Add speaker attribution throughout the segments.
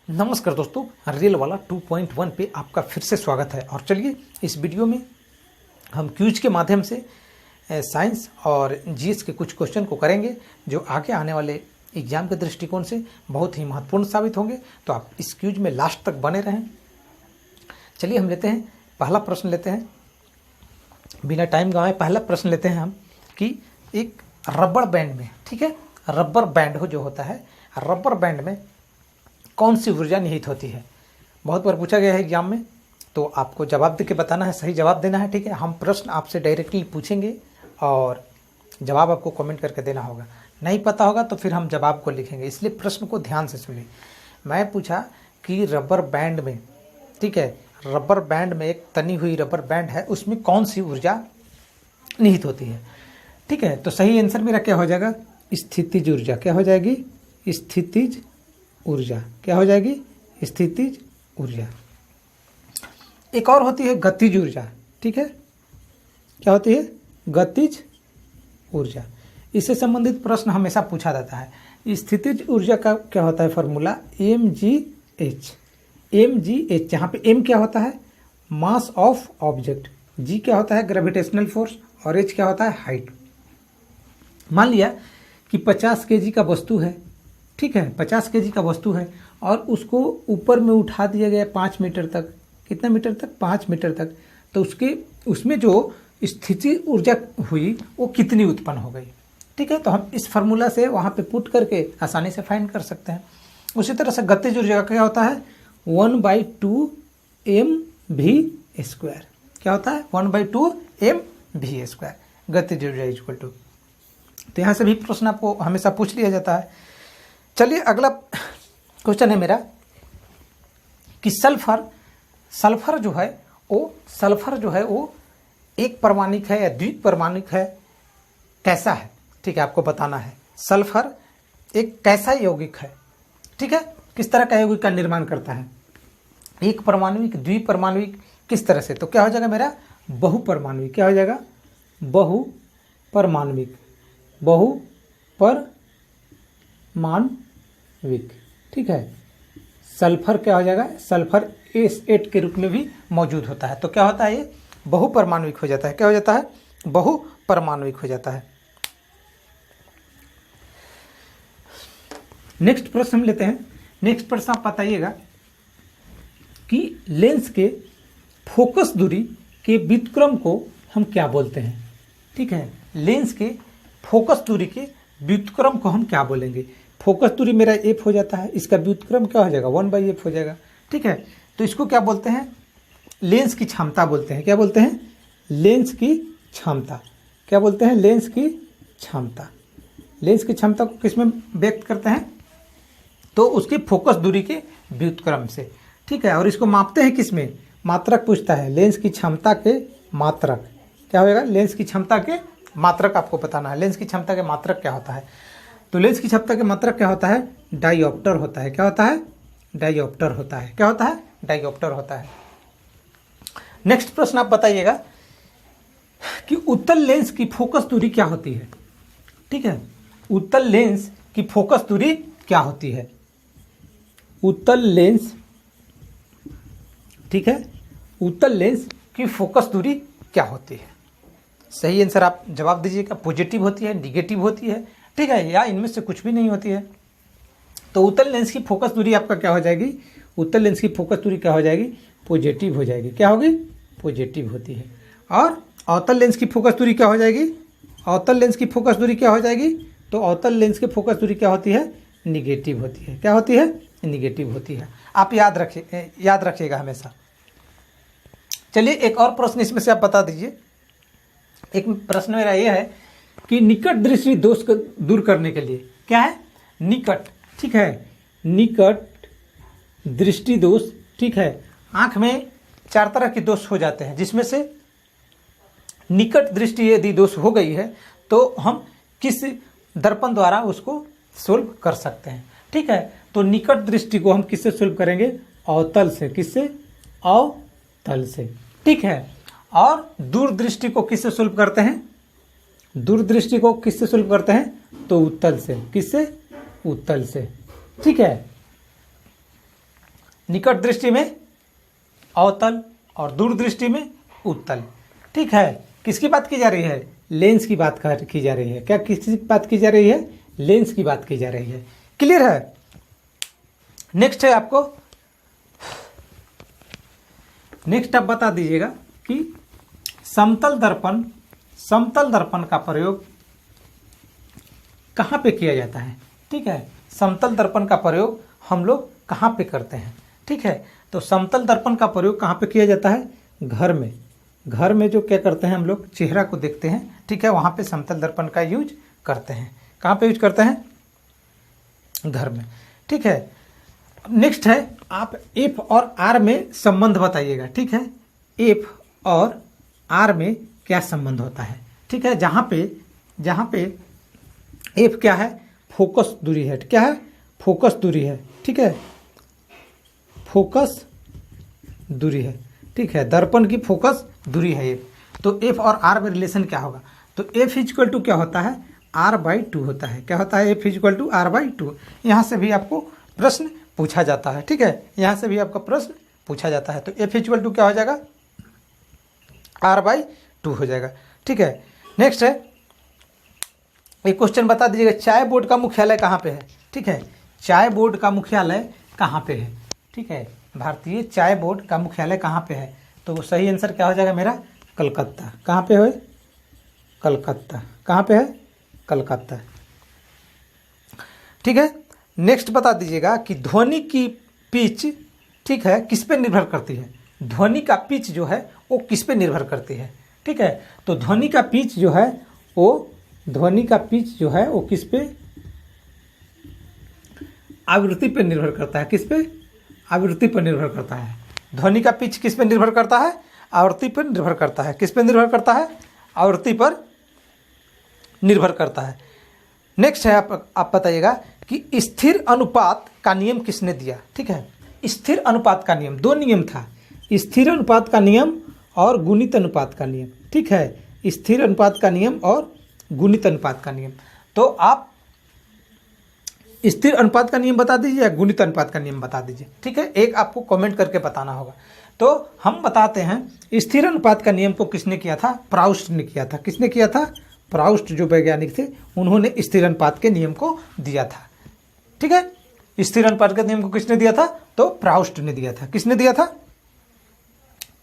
Speaker 1: नमस्कार दोस्तों, रियल वाला 2.1 पे आपका फिर से स्वागत है। और चलिए इस वीडियो में हम क्विज के माध्यम से साइंस और जीएस के कुछ क्वेश्चन को करेंगे जो आगे आने वाले एग्जाम के दृष्टिकोण से बहुत ही महत्वपूर्ण साबित होंगे। तो आप इस क्विज में लास्ट तक बने रहें। चलिए हम लेते हैं पहला प्रश्न लेते हैं, बिना टाइम गंवाए पहला प्रश्न लेते हैं हम कि एक रबड़ बैंड में, ठीक है, रबर बैंड हो जो होता है, रबर बैंड में कौन सी ऊर्जा निहित होती है। बहुत बार पूछा गया है एग्जाम में, तो आपको जवाब दे के बताना है, सही जवाब देना है, ठीक है। हम प्रश्न आपसे डायरेक्टली पूछेंगे और जवाब आपको कमेंट करके देना होगा। नहीं पता होगा तो फिर हम जवाब को लिखेंगे, इसलिए प्रश्न को ध्यान से सुनिए। मैं पूछा कि रबर बैंड में, ठीक है, रबर बैंड में एक तनी हुई रबर बैंड है, उसमें कौन सी ऊर्जा निहित होती है, ठीक है। तो सही आंसर मेरा क्या हो जाएगा, स्थितिज ऊर्जा। क्या हो जाएगी, स्थितिज ऊर्जा। क्या हो जाएगी, स्थितिज ऊर्जा। एक और होती है गतिज ऊर्जा, ठीक है। क्या होती है, गतिज ऊर्जा। इससे संबंधित प्रश्न हमेशा पूछा जाता है। स्थितिज ऊर्जा का क्या होता है फॉर्मूला, mgh। mgh, जहाँ पे m क्या होता है, मास ऑफ ऑब्जेक्ट, g क्या होता है, ग्रेविटेशनल फोर्स, और h क्या होता है, हाइट। मान लिया कि 50 kg का वस्तु है, ठीक है, 50 kg का वस्तु है और उसको ऊपर में उठा दिया गया 5 मीटर तक। कितना मीटर तक, 5 मीटर तक। तो उसमें जो स्थिति ऊर्जा हुई वो कितनी उत्पन्न हो गई, ठीक है। तो हम इस फार्मूला से वहाँ पे पुट करके आसानी से फाइंड कर सकते हैं। उसी तरह से गतिज ऊर्जा का क्या होता है, 1/2 mv²। क्या होता है, 1/2 mv², गतिज ऊर्जा इक्वल टू। तो यहाँ से भी प्रश्न आपको हमेशा पूछ लिया जाता है। चलिए अगला क्वेश्चन है मेरा कि सल्फर जो है वो एक परमाणुक है या द्विपरमाणुक है, कैसा है, ठीक है, आपको बताना है। सल्फर एक कैसा यौगिक है, ठीक है, किस तरह का यौगिक का निर्माण करता है, एक परमाणुक, द्विपरमाणुक, किस तरह से। तो क्या हो जाएगा मेरा, बहुपरमाणुक। क्या हो जाएगा, बहुपरमाणुक, ठीक है। सल्फर क्या हो जाएगा, सल्फर S8 के रूप में भी मौजूद होता है। तो क्या होता है, ये बहुपरमाणुक हो जाता है। क्या हो जाता है, बहुपरमाणुक हो जाता है। नेक्स्ट प्रश्न हम लेते हैं। नेक्स्ट प्रश्न आप बताइएगा कि लेंस के फोकस दूरी के व्युत्क्रम को हम क्या बोलते हैं, ठीक है। लेंस के फोकस दूरी के व्युत्क्रम को हम क्या बोलेंगे। फोकस दूरी मेरा f हो जाता है, इसका व्युत्क्रम क्या हो जाएगा, 1/f हो जाएगा, ठीक है। तो इसको क्या बोलते हैं, लेंस की क्षमता बोलते हैं। क्या बोलते हैं, लेंस की क्षमता। क्या बोलते हैं, लेंस की क्षमता। लेंस की क्षमता को किसमें व्यक्त करते हैं, तो उसकी फोकस दूरी के व्युत्क्रम से, ठीक है। और इसको मापते हैं किसमें, मात्रक पूछता है, लेंस की क्षमता के मात्रक। क्या होगा, लेंस की क्षमता के मात्रक आपको बताना है। लेंस की क्षमता के मात्रक क्या होता है, तो लेंस की क्षमता के मात्रक क्या होता है, डायोप्टर होता है। क्या होता है, डायोप्टर होता है। क्या होता है, डायोप्टर होता है। नेक्स्ट प्रश्न आप बताइएगा कि उत्तल लेंस की फोकस दूरी क्या होती है, ठीक है। उत्तल लेंस की फोकस दूरी क्या होती है, उत्तल लेंस, ठीक है, उत्तल लेंस की फोकस दूरी क्या होती है। सही आंसर आप जवाब दीजिएगा। पॉजिटिव होती है, निगेटिव होती है, ठीक है, या इनमें से कुछ भी नहीं होती है। तो उत्तल लेंस की फोकस दूरी आपका क्या हो जाएगी, उत्तल लेंस की फोकस दूरी क्या हो जाएगी, पॉजिटिव हो जाएगी। क्या होगी, पॉजिटिव होती है। और अवतल लेंस की फोकस दूरी क्या हो जाएगी, अवतल लेंस की फोकस दूरी क्या हो जाएगी, तो अवतल लेंस की फोकस दूरी क्या होती है, निगेटिव होती है। क्या होती है, निगेटिव होती है। आप याद रखिएगा हमेशा। चलिए एक और प्रश्न इसमें से आप बता दीजिए। एक प्रश्न मेरा ये है कि निकट दृष्टि दोष को दूर करने के लिए, क्या है, निकट, ठीक है, निकट दृष्टि दोष, ठीक है। आंख में 4 तरह के दोष हो जाते हैं, जिसमें से निकट दृष्टि यदि दोष हो गई है तो हम किस दर्पण द्वारा उसको सोल्व कर सकते हैं, ठीक है। तो निकट दृष्टि को हम किससे सोल्व करेंगे, अवतल से। किससे, अवतल से, ठीक है। और दूरदृष्टि को किससे सोल्व करते हैं, दूरदृष्टि को किससे सोल्व करते हैं, तो उत्तल से। किससे, उत्तल से, ठीक है। निकट दृष्टि में अवतल और दूर दृष्टि में उत्तल। ठीक है, किसकी बात की जा रही है? लेंस की बात की जा रही है। क्या किसकी बात की जा रही है? लेंस की बात की जा रही है। क्लियर है? नेक्स्ट है आपको, नेक्स्ट आप बता दीजिएगा कि समतल दर्पण का प्रयोग कहाँ पे किया जाता है। ठीक है, समतल दर्पण का प्रयोग हम लोग कहाँ पे करते हैं? ठीक है, तो समतल दर्पण का प्रयोग कहाँ पे किया जाता है? घर में। घर में जो क्या करते हैं हम लोग, चेहरा को देखते हैं। ठीक है, वहाँ पे समतल दर्पण का यूज करते हैं। कहाँ पे यूज करते हैं? घर में। ठीक है, नेक्स्ट है, आप एफ और आर में संबंध बताइएगा। ठीक है, एफ और आर में क्या संबंध होता है? ठीक है, जहाँ पे एफ क्या है? फोकस दूरी है। क्या है? फोकस दूरी है। ठीक है, फोकस दूरी है। ठीक है, दर्पण की फोकस दूरी है एफ। तो एफ और आर में रिलेशन क्या होगा? तो एफ इक्वल टू क्या होता है? r/2 होता है। क्या होता है? F equal to r/2। यहाँ से भी आपको प्रश्न पूछा जाता है। ठीक है, यहाँ से भी आपका प्रश्न पूछा जाता है। तो एफ इक्वल टू क्या हो जाएगा? r/2 हो जाएगा। ठीक है, नेक्स्ट है, एक क्वेश्चन बता दीजिएगा, चाय बोर्ड का मुख्यालय कहाँ पे है? ठीक है, चाय बोर्ड का मुख्यालय कहाँ पे है? ठीक है, भारतीय चाय बोर्ड का मुख्यालय कहाँ पे है? तो सही आंसर क्या हो जाएगा मेरा? कलकत्ता। कहाँ पे है? कलकत्ता। कहाँ पे है? कलकत्ता। ठीक है, नेक्स्ट बता दीजिएगा कि ध्वनि की पिच, ठीक है, किस पे निर्भर करती है? ध्वनि का पिच जो है वो किस पे निर्भर करती है? ठीक है, तो ध्वनि का पिच जो है वो किस पे? आवृत्ति पे निर्भर करता है। किस पे? आवृत्ति पर निर्भर करता है। ध्वनि का पिच किस पे निर्भर करता है? आवृत्ति पर निर्भर करता है। किस पे निर्भर करता है? आवृत्ति पर निर्भर करता है। नेक्स्ट है, आप बताइएगा कि स्थिर अनुपात का नियम किसने दिया? ठीक है, स्थिर अनुपात का नियम, दो नियम था, स्थिर अनुपात का नियम और गुणित अनुपात का नियम। ठीक है, स्थिर अनुपात का नियम और गुणित अनुपात का नियम। तो आप स्थिर अनुपात का नियम बता दीजिए या गुणित अनुपात का नियम बता दीजिए। ठीक है, एक आपको कमेंट करके बताना होगा। तो हम बताते हैं, स्थिर अनुपात का नियम को किसने किया था? प्राउस्ट ने किया था। किसने किया था? प्राउस्ट जो वैज्ञानिक थे उन्होंने स्थिर अनुपात के नियम को दिया था। ठीक है, स्थिर अनुपात के नियम को किसने दिया था? तो प्राउस्ट ने दिया था। किसने दिया था?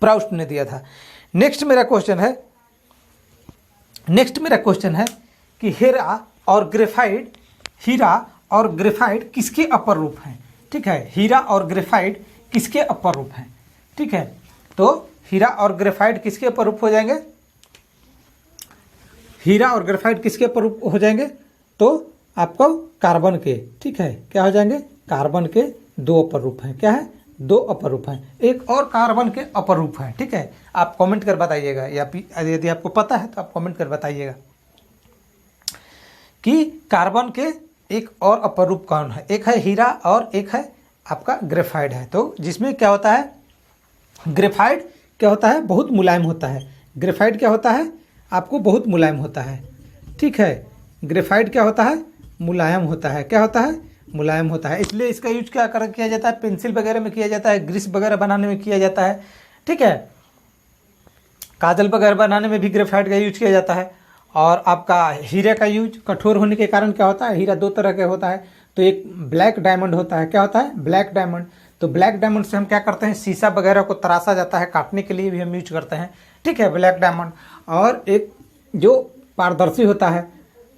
Speaker 1: प्राउस्ट ने दिया था। नेक्स्ट मेरा क्वेश्चन है कि हीरा और ग्रेफाइट किसके अपर रूप हैं? ठीक है, हीरा और ग्रेफाइट किसके अपर रूप हैं? ठीक है, तो हीरा और ग्रेफाइट किसके अपर रूप हो जाएंगे? हीरा और ग्रेफाइट किसके अपर रूप हो जाएंगे? तो आपको कार्बन के, ठीक है, क्या हो जाएंगे? कार्बन के दो अपर रूप हैं। क्या है? दो अपर रूप हैं। एक और कार्बन के अपर रूप हैं। ठीक है, आप कमेंट कर बताइएगा, या यदि आपको पता है तो आप कमेंट कर बताइएगा कि कार्बन के एक और अपर रूप कौन है? एक है हीरा और एक है आपका ग्रेफाइट है। तो जिसमें क्या होता है? ग्रेफाइट क्या होता है? बहुत मुलायम होता है। ग्रेफाइट क्या होता है? आपको बहुत मुलायम होता है। ठीक है, ग्रेफाइट क्या होता है? मुलायम होता है। क्या होता है? मुलायम होता है। इसलिए इसका यूज किया जाता है? पेंसिल वगैरह में किया जाता है, ग्रीस वगैरह बनाने में किया जाता है। ठीक है, काजल वगैरह बनाने में भी ग्रेफाइट का यूज किया जाता है। और आपका हीरे का यूज कठोर होने के कारण क्या होता है? हीरा दो तरह के होता है। तो एक ब्लैक डायमंड होता है। क्या होता है? Black diamond. तो ब्लैक डायमंड से हम क्या करते हैं? शीशा वगैरह को तराशा जाता है, काटने के लिए भी हम यूज करते हैं। ठीक है, ब्लैक डायमंड। और एक जो पारदर्शी होता है,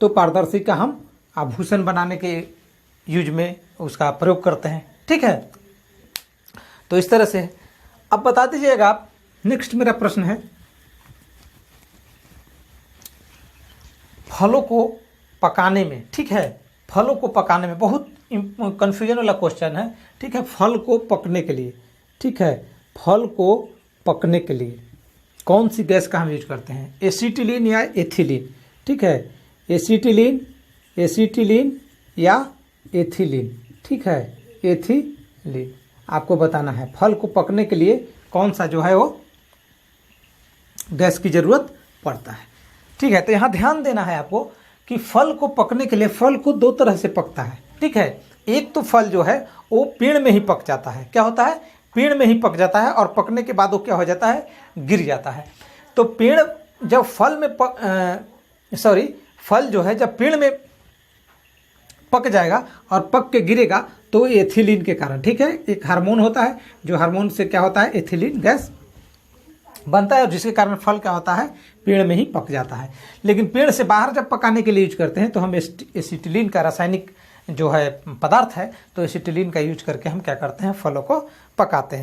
Speaker 1: तो पारदर्शी का हम आभूषण बनाने के यूज में उसका प्रयोग करते हैं। ठीक है, तो इस तरह से अब बता दीजिएगा आप। नेक्स्ट मेरा प्रश्न है, फलों को पकाने में, ठीक है, फलों को पकाने में बहुत कंफ्यूजन वाला क्वेश्चन है। ठीक है, फल को पकने के लिए, ठीक है, फल को पकने के लिए कौन सी गैस का हम यूज करते हैं? एसीटिलीन या एथिलीन? ठीक है, एसीटिलीन या एथिलीन? ठीक है, एथिलीन आपको बताना है। फल को पकने के लिए कौन सा जो है वो गैस की जरूरत पड़ता है। ठीक है, तो यहाँ ध्यान देना है आपको कि फल को पकने के लिए, फल को दो तरह से पकता है। ठीक है, एक तो फल जो है वो पेड़ में ही पक जाता है, क्या होता है, पेड़ में ही पक जाता है, और पकने के बाद वो क्या हो जाता है, गिर जाता है। तो पेड़ जब फल जो है जब पेड़ में पक जाएगा और पक के गिरेगा तो एथिलीन के कारण, ठीक है, एक हार्मोन होता है, जो हार्मोन से क्या होता है, एथिलीन गैस बनता है, और जिसके कारण फल क्या होता है, पेड़ में ही पक जाता है। लेकिन पेड़ से बाहर जब पकाने के लिए यूज करते हैं तो हम एसिटिलीन का रासायनिक जो है पदार्थ है, तो एसिटिलीन का यूज करके हम क्या करते हैं, फलों को पकाते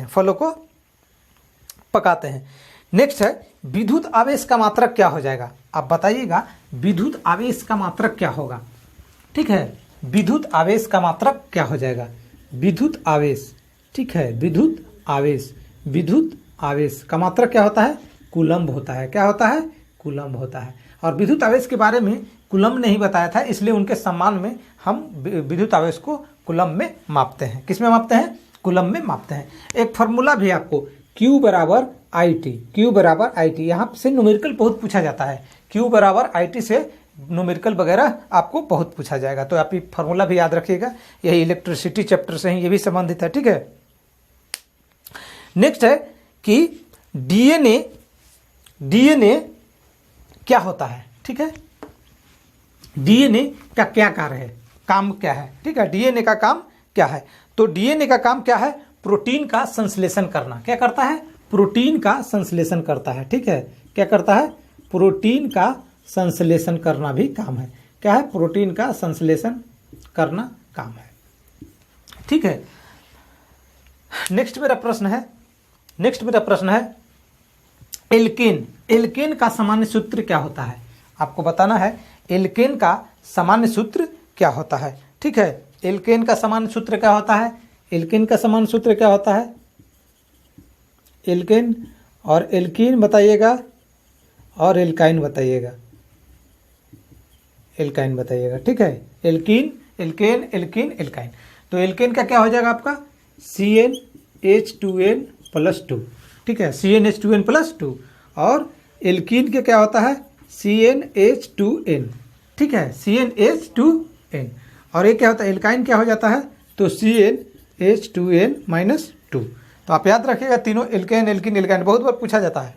Speaker 1: हैं। नेक्स्ट है विद्युत आवेश का मात्रक क्या हो जाएगा, आप बताइएगा विद्युत आवेश का मात्रक क्या होगा। ठीक है, विद्युत आवेश का मात्रक क्या हो जाएगा, विद्युत आवेश, ठीक है, विद्युत आवेश का मात्रक क्या होता है, कूलम्ब होता है, क्या होता है, कूलम्ब होता है। और विद्युत आवेश के बारे में कूलम्ब ने ही बताया था, इसलिए उनके सम्मान में हम विद्युत आवेश को कूलम्ब में मापते हैं। किस में मापते हैं, कूलम्ब में मापते हैं। एक फार्मूला भी आपको Q बराबर IT, यहाँ से न्यूमेरिकल बहुत पूछा जाता है, Q बराबर IT से न्यूमेरिकल वगैरह आपको बहुत पूछा जाएगा, तो आप ये फार्मूला भी याद रखिएगा, यही इलेक्ट्रिसिटी चैप्टर से ही ये भी संबंधित है। ठीक है, नेक्स्ट है कि डीएनए क्या होता है। ठीक है, डीएनए का क्या कार्य है, काम क्या है। ठीक है, डीएनए का काम क्या है, तो डीएनए का काम क्या है, प्रोटीन का संश्लेषण करना। क्या करता है, प्रोटीन का संश्लेषण करता है। ठीक है, क्या करता है, प्रोटीन का संश्लेषण करना भी काम है। क्या है, प्रोटीन का संश्लेषण करना काम है। ठीक है, नेक्स्ट मेरा प्रश्न है एल्केन का सामान्य सूत्र क्या होता है, आपको बताना है एल्केन का सामान्य सूत्र क्या होता है। ठीक है, एल्केन का सामान्य सूत्र क्या होता है, एल्केन का सामान्य सूत्र क्या होता है, एल्केन और एल्कीन बताइएगा, और एल्काइन बताइएगा, ठीक है, एल्केन एल्काइन। तो एल्केन का क्या हो जाएगा आपका CnH2n+2। ठीक है, CnH2n+2, और एल्कीन के क्या होता है CnH2n। ठीक है, CnH2n, और ये क्या होता है, एल्काइन क्या हो जाता है, तो CnH2n-2। तो आप याद रखिएगा तीनों एल्केन एल्कीन एल्काइन बहुत बार पूछा जाता है।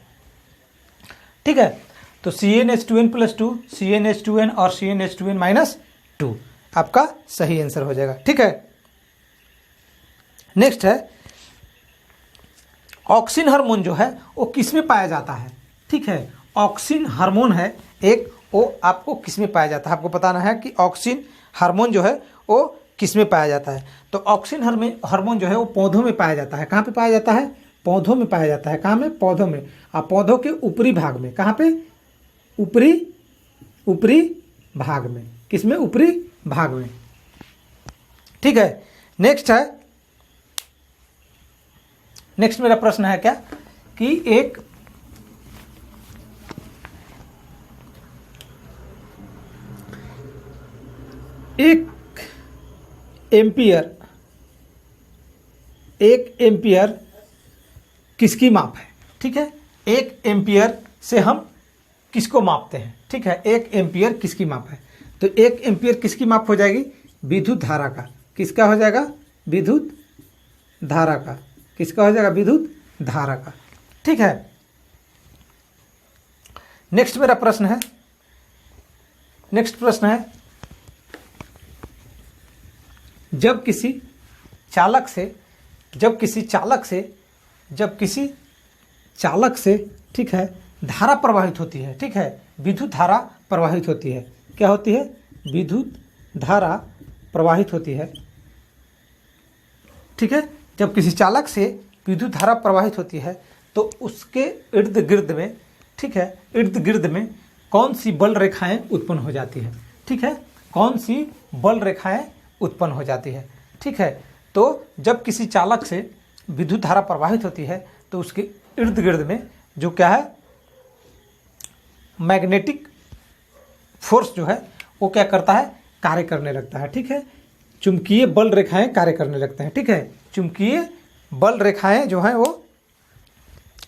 Speaker 1: ठीक है, तो CnH2n+2, CnH2n और CnH2n-2 आपका सही आंसर हो जाएगा। ठीक है, नेक्स्ट है ऑक्सिन हार्मोन जो है वो किस में पाया जाता है। ठीक है, ऑक्सिन हार्मोन है एक, वो आपको किस में पाया जाता है, आपको बताना है कि ऑक्सिन हार्मोन जो है वो किस में पाया जाता है। तो ऑक्सिन हार्मोन जो है वो पौधों में पाया जाता है। कहाँ पे पाया जाता है, पौधों में पाया जाता है। कहाँ में, पौधों में, और पौधों के ऊपरी भाग में। कहाँ पे, ऊपरी भाग में, किसमें, ऊपरी भाग में। ठीक है, नेक्स्ट मेरा प्रश्न है क्या कि एक एम्पियर किसकी माप है। ठीक है, 1 एम्पियर से हम किसको मापते हैं। ठीक है, 1 एम्पियर किसकी माप है, तो 1 एम्पियर किसकी माप हो जाएगी, विद्युत धारा का। किसका हो जाएगा, विद्युत धारा का। किसका हो जाएगा, विद्युत धारा का। ठीक है, नेक्स्ट मेरा प्रश्न है जब किसी चालक से ठीक है धारा प्रवाहित होती है। ठीक है, विद्युत धारा प्रवाहित होती है। क्या होती है, विद्युत धारा प्रवाहित होती है। ठीक है, जब किसी चालक से विद्युत धारा प्रवाहित होती है तो उसके इर्द गिर्द में, ठीक है, इर्द गिर्द में कौन सी बल रेखाएं उत्पन्न हो जाती है। ठीक है, कौन सी बल रेखाएं उत्पन्न हो जाती है। ठीक है, तो जब किसी चालक से विद्युत धारा प्रवाहित होती है तो उसके इर्द गिर्द में जो क्या है, मैग्नेटिक फोर्स जो है वो क्या करता है, कार्य करने लगता है। ठीक है, चुंबकीय बल रेखाएं कार्य करने लगते हैं। ठीक है, चुंबकीय बल रेखाएं जो हैं वो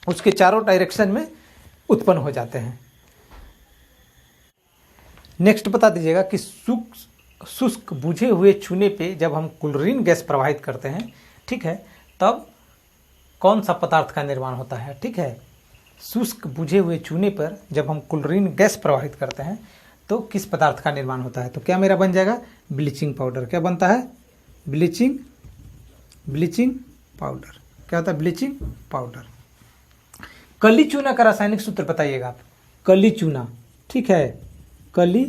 Speaker 1: उसके चारों डायरेक्शन में उत्पन्न हो जाते हैं। नेक्स्ट बता दीजिएगा कि शुष्क बुझे हुए चूने पे जब हम क्लोरीन गैस प्रवाहित करते हैं, ठीक है, तब कौन सा पदार्थ का निर्माण होता है? ठीक है, शुष्क बुझे हुए चूने पर जब हम क्लोरीन गैस प्रवाहित करते हैं तो किस पदार्थ का निर्माण होता है? तो क्या मेरा बन जाएगा? Bleaching powder. क्या बनता है? Bleaching powder. क्या होता है? Bleaching powder. कली चूना का रासायनिक सूत्र बताइएगा आप। कली चूना, ठीक है, कली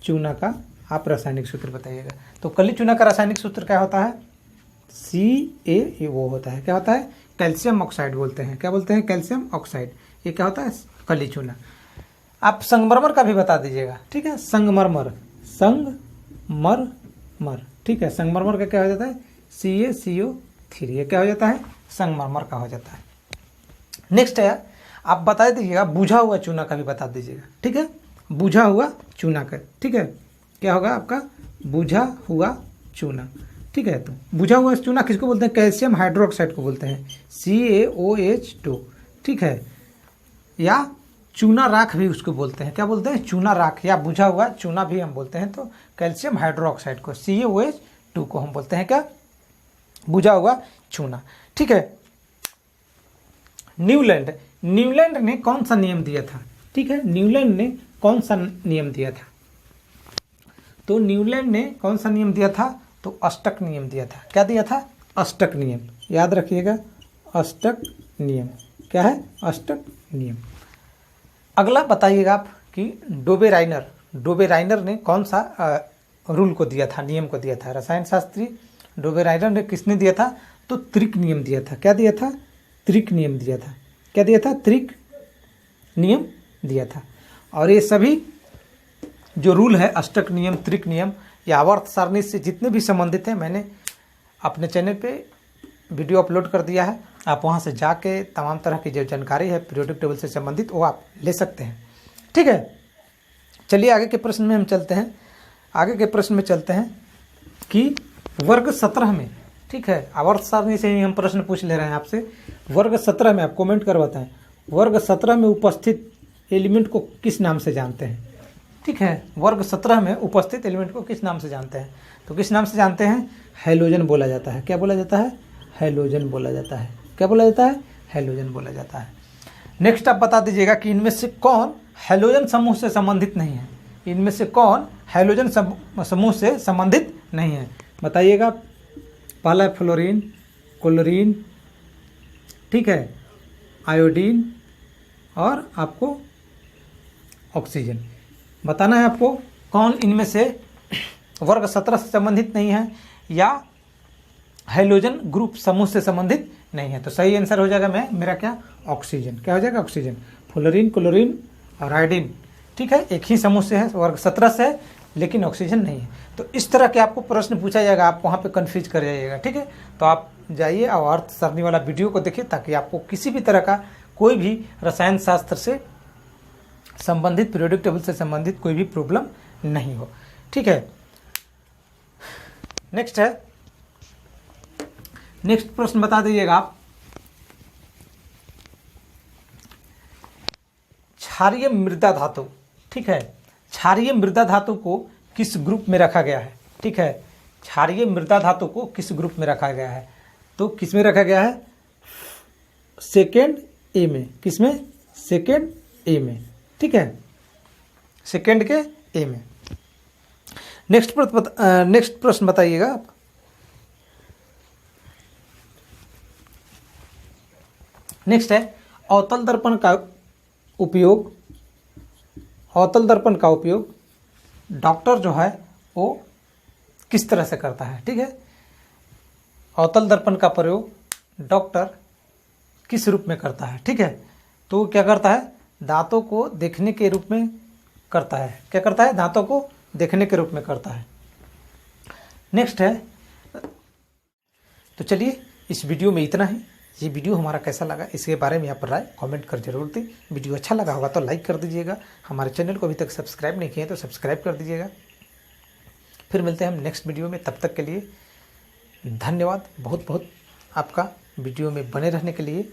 Speaker 1: चूना का आप रासायनिक सूत्र बताइएगा। तो कली चूना का रासायनिक सूत्र क्या होता है? CA, वो होता है, क्या होता है? कैल्शियम ऑक्साइड बोलते हैं। क्या बोलते हैं? Calcium oxide. ये क्या होता है? कली चूना। आप संगमरमर का भी बता दीजिएगा, ठीक है, संगमरमर, ठीक है, संगमरमर का क्या हो जाता है? CaCO3। ये क्या हो जाता है? संगमरमर का हो जाता है। नेक्स्ट है, आप बता दीजिएगा बुझा हुआ चूना का भी बता दीजिएगा, ठीक है, बुझा हुआ चूना का, ठीक है, क्या होगा आपका? बुझा हुआ चूना, ठीक है। तो बुझा हुआ चूना किसको बोलते हैं? कैल्शियम हाइड्रोक्साइड को बोलते हैं, CaOH2, ठीक है, या चूना राख भी उसको बोलते हैं। क्या बोलते हैं? चूना राख, या बुझा हुआ चूना भी हम बोलते हैं। तो कैल्शियम हाइड्रोक्साइड को, CaOH2 को हम बोलते हैं क्या? बुझा हुआ चूना, ठीक है। न्यूलैंड ने कौन सा नियम दिया था? ठीक है, न्यूलैंड ने कौन सा नियम दिया था? तो न्यूलैंड ने कौन सा नियम दिया था? तो अष्टक नियम दिया था। क्या दिया था? अष्टक नियम। याद रखिएगा, अष्टक नियम। क्या है? अष्टक नियम। अगला बताइएगा आप कि डोबेराइनर ने कौन सा रूल को दिया था, नियम को दिया था? रसायन शास्त्री डोबेराइनर ने किसने दिया था? तो त्रिक नियम दिया था। क्या दिया था? त्रिक नियम दिया था। क्या दिया था? त्रिक नियम दिया था। और ये सभी जो रूल है, अष्टक नियम, त्रिक नियम, या आवर्त सारणी से जितने भी संबंधित हैं, मैंने अपने चैनल पे वीडियो अपलोड कर दिया है। आप वहाँ से जाके तमाम तरह की जो जानकारी है पीरियोडिक टेबल से संबंधित वो आप ले सकते हैं, ठीक है। चलिए आगे के प्रश्न में हम चलते हैं। आगे के प्रश्न में चलते हैं कि वर्ग 17 में, ठीक है, आवर्त सारणी से ही हम प्रश्न पूछ ले रहे हैं आपसे। वर्ग 17 में आप कमेंट कर बताएं, वर्ग 17 में उपस्थित एलिमेंट को किस नाम से जानते हैं? ठीक है, वर्ग 17 में उपस्थित एलिमेंट को किस नाम से जानते हैं? तो किस नाम से जानते हैं? हैलोजन बोला जाता है। क्या बोला जाता है? हैलोजन बोला जाता है। क्या बोला जाता है? हैलोजन बोला जाता है। नेक्स्ट आप बता दीजिएगा कि इनमें से कौन हैलोजन समूह से संबंधित नहीं है? इनमें से कौन हैलोजन समूह से संबंधित नहीं है? बताइएगा। पहला है फ्लोरीन, क्लोरीन, ठीक है, आयोडीन और आपको ऑक्सीजन। बताना है आपको कौन इनमें से वर्ग 17 से संबंधित नहीं है या हैलोजन ग्रुप समूह से संबंधित नहीं है। तो सही आंसर हो जाएगा मेरा क्या? ऑक्सीजन। क्या हो जाएगा? ऑक्सीजन। फ्लोरीन, क्लोरीन और आयोडीन, ठीक है, एक ही समूह से है, वर्ग 17 से है, लेकिन ऑक्सीजन नहीं है। तो इस तरह के आपको प्रश्न पूछा जाएगा, आप वहाँ पे कंफ्यूज कर जाइएगा, ठीक है। तो आप जाइए और अर्थ सारणी वाला वीडियो को देखिए ताकि आपको किसी भी तरह का कोई भी रसायन शास्त्र से संबंधित, पीरियोडिक टेबल से संबंधित कोई भी प्रॉब्लम नहीं हो, ठीक है। नेक्स्ट है, नेक्स्ट प्रश्न बता दीजिएगा आप। क्षारीय मृदा धातु, ठीक है, क्षारीय मृदा धातु को किस ग्रुप में रखा गया है? ठीक है, क्षारीय मृदा धातु को किस ग्रुप में रखा गया है? तो किस में रखा गया है? सेकेंड ए में। किस में? सेकेंड ए में, ठीक है, सेकेंड के ए में। नेक्स्ट प्रश्न बताइएगा आप। नेक्स्ट है अवतल दर्पण का उपयोग, अवतल दर्पण का उपयोग डॉक्टर जो है वो किस तरह से करता है? ठीक है, अवतल दर्पण का प्रयोग डॉक्टर किस रूप में करता है? ठीक है, तो क्या करता है? दांतों को देखने के रूप में करता है। क्या करता है? दांतों को देखने के रूप में करता है। नेक्स्ट है, तो चलिए इस वीडियो में इतना ही। ये वीडियो हमारा कैसा लगा इसके बारे में आप राय कमेंट कर जरूर दें। वीडियो अच्छा लगा होगा तो लाइक कर दीजिएगा। हमारे चैनल को अभी तक सब्सक्राइब नहीं किए तो सब्सक्राइब कर दीजिएगा। फिर मिलते हैं हम नेक्स्ट वीडियो में, तब तक के लिए धन्यवाद। बहुत बहुत आपका वीडियो में बने रहने के लिए।